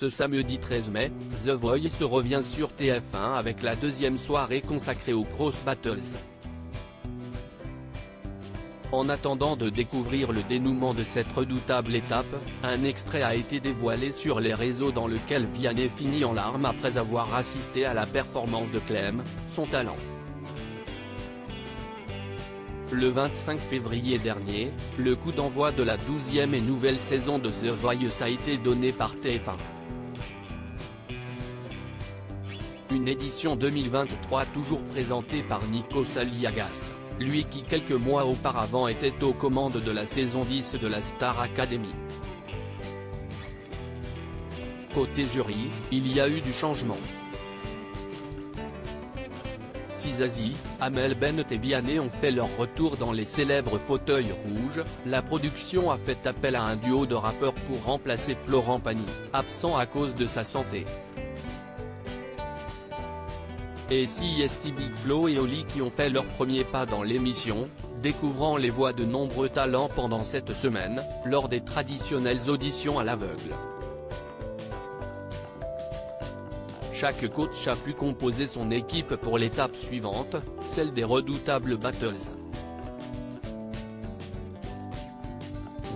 Ce samedi 13 mai, The Voice revient sur TF1 avec la deuxième soirée consacrée aux Cross Battles. En attendant de découvrir le dénouement de cette redoutable étape, un extrait a été dévoilé sur les réseaux dans lequel Vianney finit en larmes après avoir assisté à la performance de Clem, son talent. Le 25 février dernier, le coup d'envoi de la 12e et nouvelle saison de The Voice a été donné par TF1. Une édition 2023 toujours présentée par Nikos Aliagas, lui qui quelques mois auparavant était aux commandes de la saison 10 de la Star Academy. Côté jury, il y a eu du changement. Si Zazie, Amel Bent et Vianney ont fait leur retour dans les célèbres fauteuils rouges, la production a fait appel à un duo de rappeurs pour remplacer Florent Pagny, absent à cause de sa santé. Et CIST Big Flo et Oli qui ont fait leur premier pas dans l'émission, découvrant les voix de nombreux talents pendant cette semaine, lors des traditionnelles auditions à l'aveugle. Chaque coach a pu composer son équipe pour l'étape suivante, celle des redoutables battles.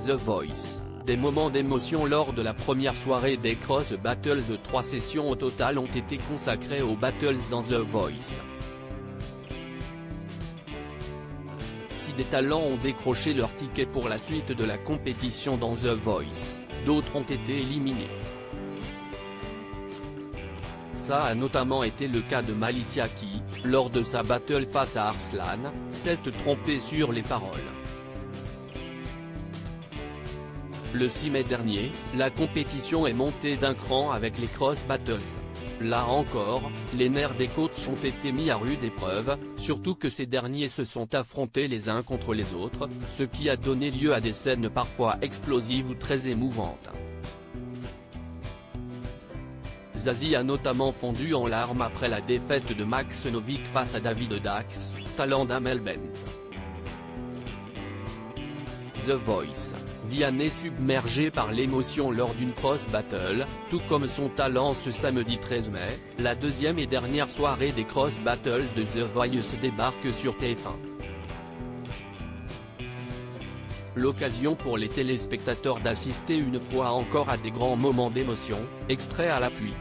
The Voice. Des moments d'émotion lors de la première soirée des Cross Battles. 3 sessions au total ont été consacrées aux battles dans The Voice. Si des talents ont décroché leur ticket pour la suite de la compétition dans The Voice, d'autres ont été éliminés. Ça a notamment été le cas de Malicia qui, lors de sa battle face à Arslan, s'est trompée sur les paroles. Le 6 mai dernier, la compétition est montée d'un cran avec les Cross Battles. Là encore, les nerfs des coachs ont été mis à rude épreuve, surtout que ces derniers se sont affrontés les uns contre les autres, ce qui a donné lieu à des scènes parfois explosives ou très émouvantes. Zazie a notamment fondu en larmes après la défaite de Max Novick face à David Dax, talent d'Amel Bent. The Voice. Vianney submergé par l'émotion lors d'une cross battle, tout comme son talent ce samedi 13 mai, la deuxième et dernière soirée des cross battles de The Voice débarque sur TF1. L'occasion pour les téléspectateurs d'assister une fois encore à des grands moments d'émotion, extrait à l'appui.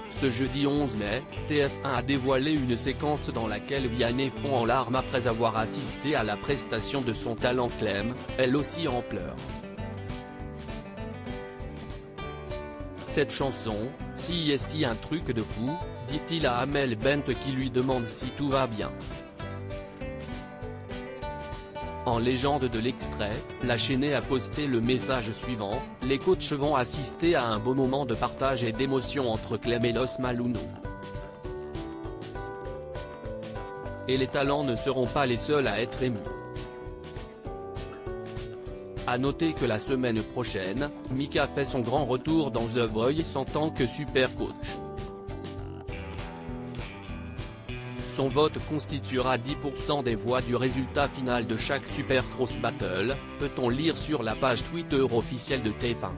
Ce jeudi 11 mai, TF1 a dévoilé une séquence dans laquelle Vianney fond en larmes après avoir assisté à la prestation de son talent Clem, elle aussi en pleurs. Cette chanson, CIST un truc de fou, dit-il à Amel Bent qui lui demande si tout va bien. En légende de l'extrait, la chaîne a posté le message suivant: les coachs vont assister à un beau moment de partage et d'émotion entre Clem et Los Malunu. Et les talents ne seront pas les seuls à être émus. A noter que la semaine prochaine, Mika fait son grand retour dans The Voice en tant que super coach. Son vote constituera 10% des voix du résultat final de chaque Super Cross Battle, peut-on lire sur la page Twitter officielle de TF1.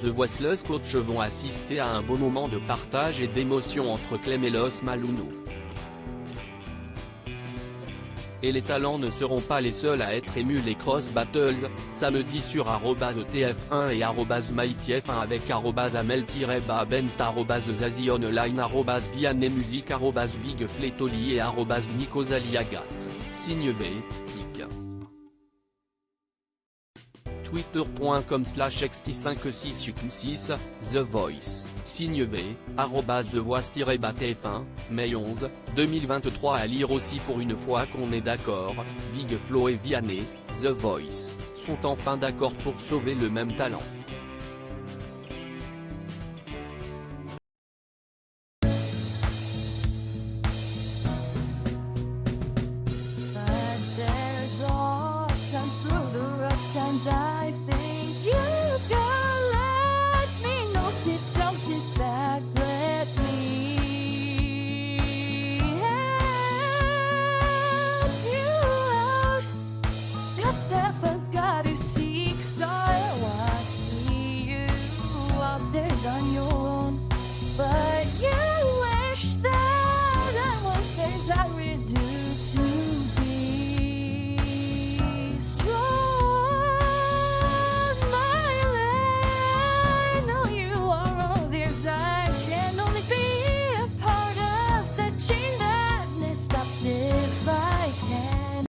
The Voiceless Coach vont assister à un beau moment de partage et d'émotion entre Clem et Los Malunu. Et les talents ne seront pas les seuls à être émus. Les Cross Battles, samedi sur @TF1 et @MyTF1 avec @Amel-Bent, @Zazie Online, @Vianney Music, @Big Fletoli et @Nikos Aliagas, signe B, FIC. Twitter.com/xt56suc6, The Voice, signe B, @TheVoice-TF1, mai 11, 2023. À lire aussi pour une fois qu'on est d'accord, Big Flo et Vianney, The Voice, sont enfin d'accord pour sauver le même talent.